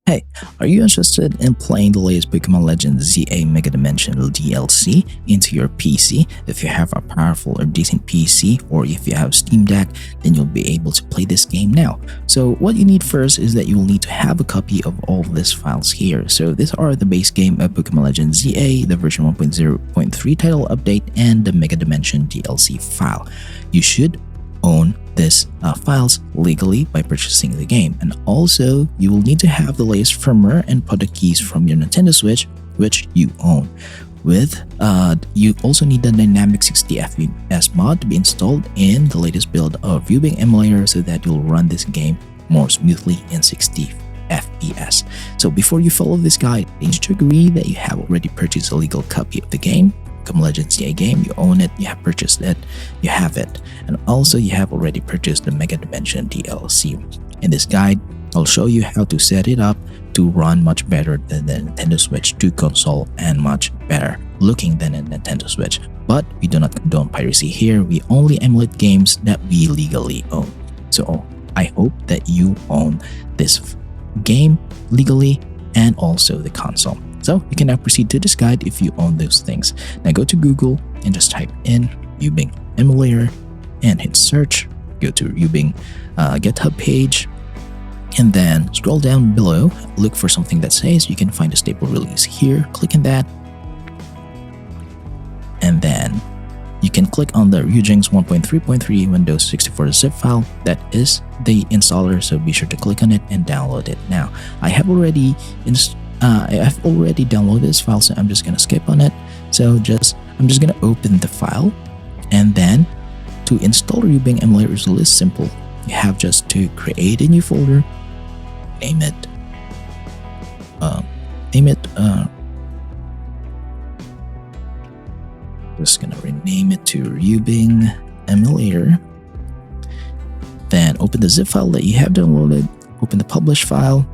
Hey, are you interested in playing the latest Pokemon Legends ZA Mega Dimensional DLC into your PC? If you have a powerful or decent PC, or if you have Steam Deck, then you'll be able to play this game now. So what you need first is that you'll need to have a copy of all of these files here. So these are the base game of Pokemon Legends ZA, the version 1.0.3 title update, and the Mega Dimension DLC file. You should own these files legally by purchasing the game, and also you will need to have the latest firmware and product keys from your Nintendo Switch, which you own. You also need the dynamic 60 FPS mod to be installed in the latest build of Ryubing Emulator so that you'll run this game more smoothly in 60 FPS. So before you follow this guide, you need to agree that you have already purchased a legal copy of the game. Pokemon Legends ZA game, you own it, you have purchased it, you have it, and also you have already purchased the Mega Dimension DLC. In this guide, I'll show you how to set it up to run much better than the Nintendo Switch 2 console and much better looking than a Nintendo Switch. But we do not condone piracy here, we only emulate games that we legally own. So I hope that you own this game legally and also the console. So you can now proceed to this guide if you own those things. Now go to Google and just type in Ryubing Emulator and hit search. Go to Ryubing GitHub page and then scroll down below. Look for something that says you can find a stable release here. Click on that. And then you can click on the Ryubing's 1.3.3 Windows 64 zip file. That is the installer, so be sure to click on it and download it. Now I have already downloaded this file, so I'm just gonna skip on it. So I'm just gonna open the file, and then to install Ryubing Emulator is really simple. You have just to create a new folder, name it just gonna rename it to Ryubing Emulator. Then open the zip file that you have downloaded, open the publish file,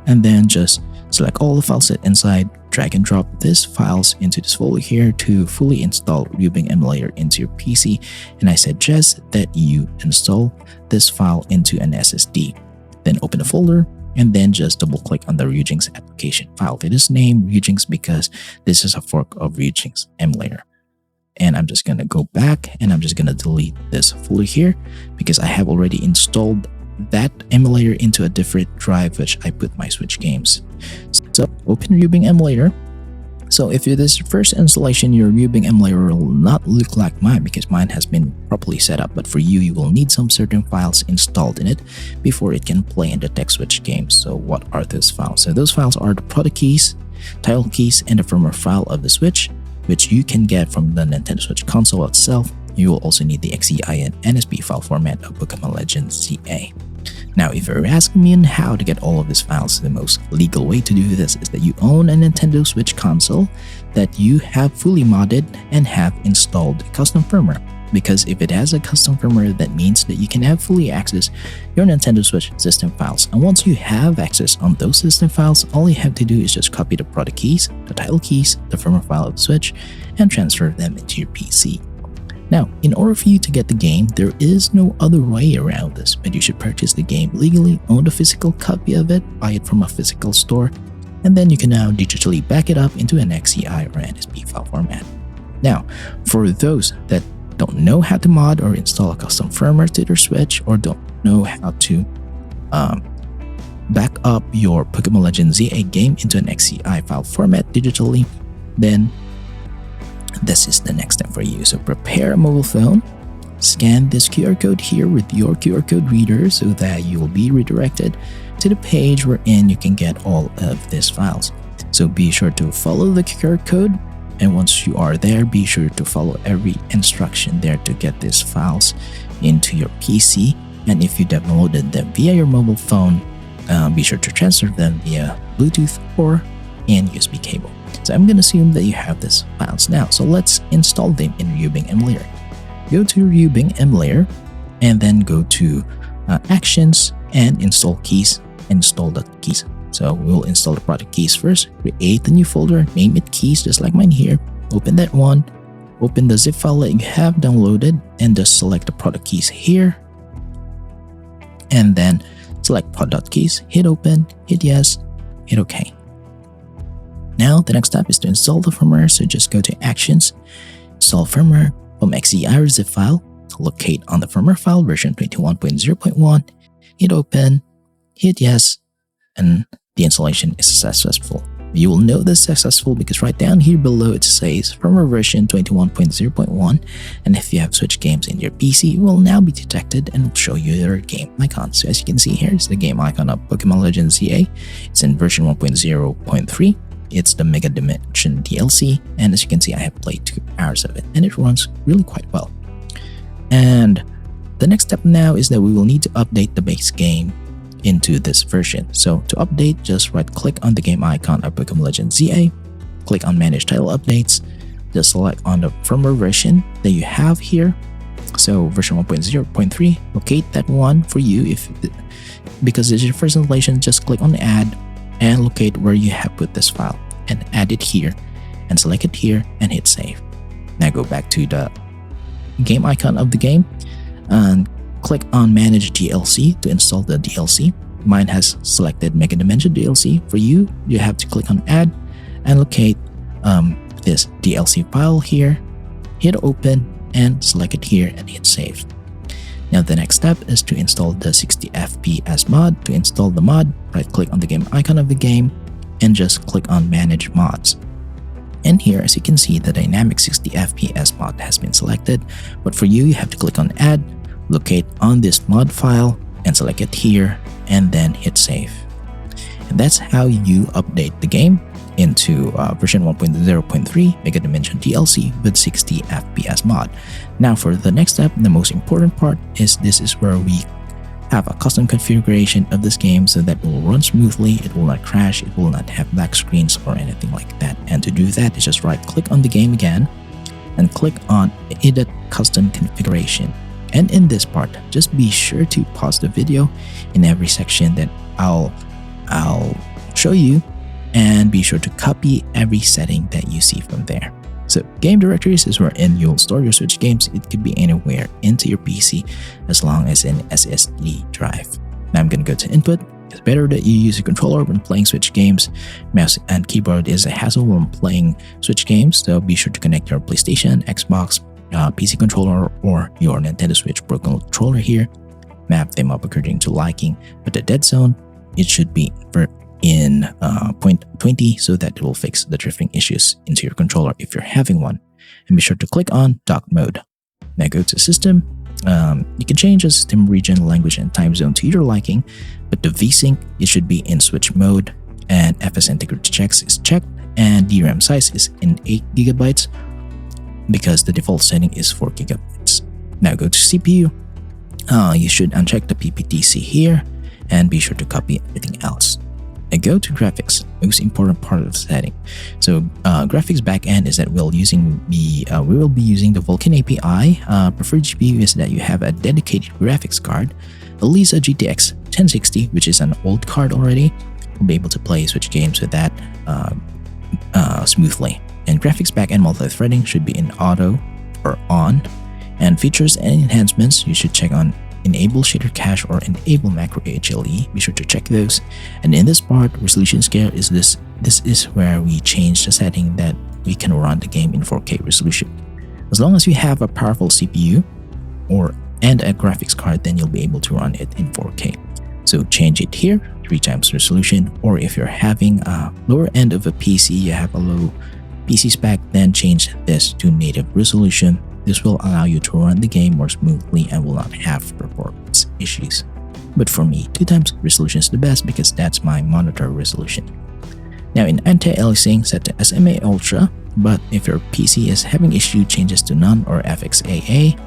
and then just select all the files that inside, drag and drop these files into this folder here to fully install Ryubing Emulator into your PC, and I suggest that you install this file into an SSD. Then open the folder and then just double click on the Ryubing's application file. It is named Ryubing's because this is a fork of Ryubing's Emulator. And I'm just gonna go back and I'm just gonna delete this folder here because I have already installed that emulator into a different drive which I put my Switch games. So open Ryubing Emulator. So if it is your first installation, your Ryubing Emulator will not look like mine because mine has been properly set up, but for you, you will need some certain files installed in it before it can play in the tech Switch games. So what are those files? So those files are the product keys, title keys, and the firmware file of the Switch, which you can get from the Nintendo Switch console itself. You will also need the XEI and NSP file format of Pokemon Legends ZA. Now, if you're asking me on how to get all of these files, the most legal way to do this is that you own a Nintendo Switch console that you have fully modded and have installed custom firmware. Because if it has a custom firmware, that means that you can have fully access your Nintendo Switch system files. And once you have access on those system files, all you have to do is just copy the product keys, the title keys, the firmware file of the Switch, and transfer them into your PC. Now, in order for you to get the game, there is no other way around this, but you should purchase the game legally, own a physical copy of it, buy it from a physical store, and then you can now digitally back it up into an XEI or NSP file format. Now, for those that don't know how to mod or install a custom firmware to their Switch, or don't know how to back up your Pokemon Legends ZA game into an XEI file format digitally, then this is the next step for you. So prepare a mobile phone, scan this QR code here with your QR code reader so that you will be redirected to the page wherein you can get all of these files. So be sure to follow the QR code, and once you are there, be sure to follow every instruction there to get these files into your PC. And if you downloaded them via your mobile phone, be sure to transfer them via Bluetooth or an USB cable. So I'm going to assume that you have these files now. So let's install them in Ryubing Emulator. Go to Ryubing Emulator and then go to Actions and Install Keys. Install the keys. So we'll install the product keys first. Create the new folder, name it keys just like mine here. Open that one. Open the zip file that you have downloaded and just select the product keys here. And then select pod.keys, hit open, hit yes, hit OK. Now the next step is to install the firmware, so just go to Actions, Install Firmware, from XEI zip file, locate on the firmware file version 21.0.1, hit open, hit yes, and the installation is successful. You will know this is successful because right down here below it says firmware version 21.0.1, and if you have Switch games in your PC, it will now be detected and will show you your game icon. So as you can see here, it's the game icon of Pokemon Legends ZA. It's in version 1.0.3. It's the Mega Dimension DLC, and as you can see, I have played 2 hours of it, and it runs really quite well. And the next step now is that we will need to update the base game into this version. So to update, just right click on the game icon of Pokemon Legends ZA, click on Manage Title Updates, just select on the firmware version that you have here. So version 1.0.3, locate that one for you. Because it's your first installation, just click on Add and locate where you have put this file and add it here and select it here and hit Save. Now go back to the game icon of the game and click on Manage DLC to install the DLC. Mine has selected Mega Dimension DLC. For you, you have to click on Add and locate this DLC file here, hit Open and select it here and hit Save. Now the next step is to install the 60 FPS mod. To install the mod, right click on the game icon of the game and just click on Manage Mods. And here, as you can see, the dynamic 60 FPS mod has been selected, but for you, you have to click on Add, locate on this mod file and select it here and then hit Save. And that's how you update the game into version 1.0.3 Mega Dimension DLC with 60 FPS mod. Now for the next step, the most important part is this is where we have a custom configuration of this game so that it will run smoothly, it will not crash, it will not have black screens or anything like that. And to do that, is just right click on the game again and click on Edit Custom Configuration. And in this part, just be sure to pause the video in every section that I'll show you, and be sure to copy every setting that you see from there. So game directories is wherein you'll store your Switch games. It could be anywhere into your PC as long as an SSD drive. Now I'm going to go to input. It's better that you use a controller when playing Switch games. Mouse and keyboard is a hassle when playing Switch games, so be sure to connect your PlayStation, Xbox, PC controller or your Nintendo Switch Pro controller here. Map them up according to liking, but the dead zone, it should be in 0.20 so that it will fix the drifting issues into your controller if you're having one. And be sure to click on Dock Mode. Now go to System. You can change the system, region, language, and time zone to your liking, but the VSync, it should be in Switch mode, and FS integrity checks is checked, and DRAM size is in 8GB because the default setting is 4GB. Now go to CPU. You should uncheck the PPTC here, and be sure to copy everything else. Now go to graphics, most important part of the setting. So graphics backend is that we will be using the Vulkan API. Preferred GPU is that you have a dedicated graphics card, at least a GTX 1060, which is an old card already. You'll be able to play Switch games with that smoothly. And graphics backend multi-threading should be in auto or on. And features and enhancements, you should check on Enable Shader Cache or Enable Macro HLE. Be sure to check those. And in this part, resolution scale is this is where we change the setting that we can run the game in 4K resolution. As long as you have a powerful CPU and a graphics card, then you'll be able to run it in 4K. So change it here, 3x resolution, or if you're having a lower end of a PC, you have a low PC spec, then change this to native resolution. This will allow you to run the game more smoothly and will not have performance issues. But for me, 2x resolution is the best because that's my monitor resolution. Now in anti-aliasing, set to SMA Ultra, but if your PC is having issue, changes to none or FXAA.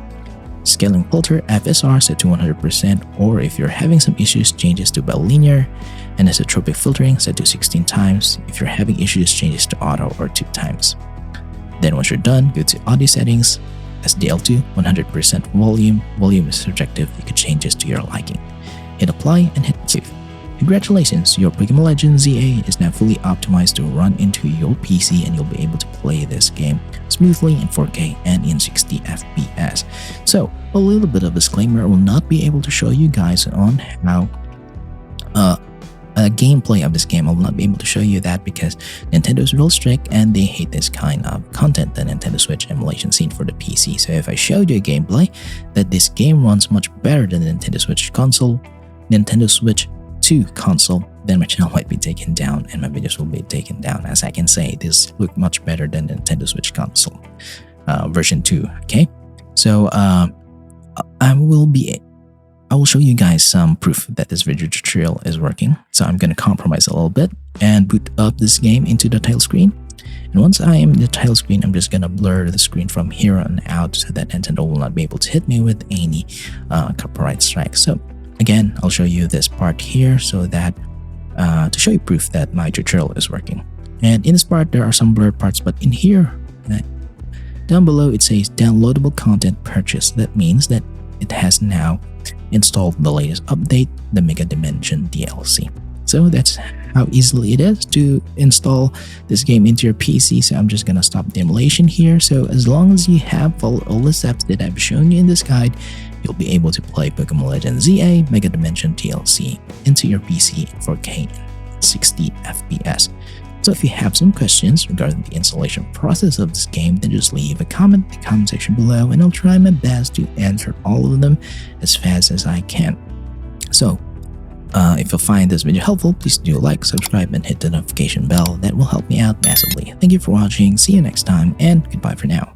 Scaling filter, FSR, set to 100%, or if you're having some issues, changes to bilinear. And isotropic filtering, set to 16 times. If you're having issues, changes to auto or 2x. Then once you're done, go to audio settings, SDL2, 100% volume. Volume is subjective, you can change this to your liking. Hit apply and hit save. Congratulations, your Pokemon Legends ZA is now fully optimized to run into your PC and you'll be able to play this game smoothly in 4K and in 60 FPS. So, a little bit of disclaimer, I will not be able to show you guys on how gameplay of this game. I will not be able to show you that because Nintendo is real strict and they hate this kind of content, the Nintendo Switch emulation scene for the PC. So if I showed you a gameplay that this game runs much better than the Nintendo Switch console, Nintendo Switch 2 console, then my channel might be taken down and my videos will be taken down. As I can say, this look much better than the Nintendo Switch console version 2. Okay, so I will show you guys some proof that this video tutorial is working. So I'm going to compromise a little bit and boot up this game into the title screen. And once I am in the title screen, I'm just going to blur the screen from here on out so that Nintendo will not be able to hit me with any copyright strikes. So again, I'll show you this part here so that to show you proof that my tutorial is working. And in this part, there are some blurred parts, but in here, down below, it says downloadable content purchase. That means that it has now installed the latest update, the Mega Dimension DLC. So that's how easily it is to install this game into your PC. So I'm just gonna stop the emulation here. So as long as you have followed all the steps that I've shown you in this guide, you'll be able to play Pokemon Legends ZA Mega Dimension DLC into your PC in 4K 60 FPS. So if you have some questions regarding the installation process of this game, then just leave a comment in the comment section below and I'll try my best to answer all of them as fast as I can. So if you find this video helpful, please do like, subscribe, and hit the notification bell. That will help me out massively. Thank you for watching, see you next time, and goodbye for now.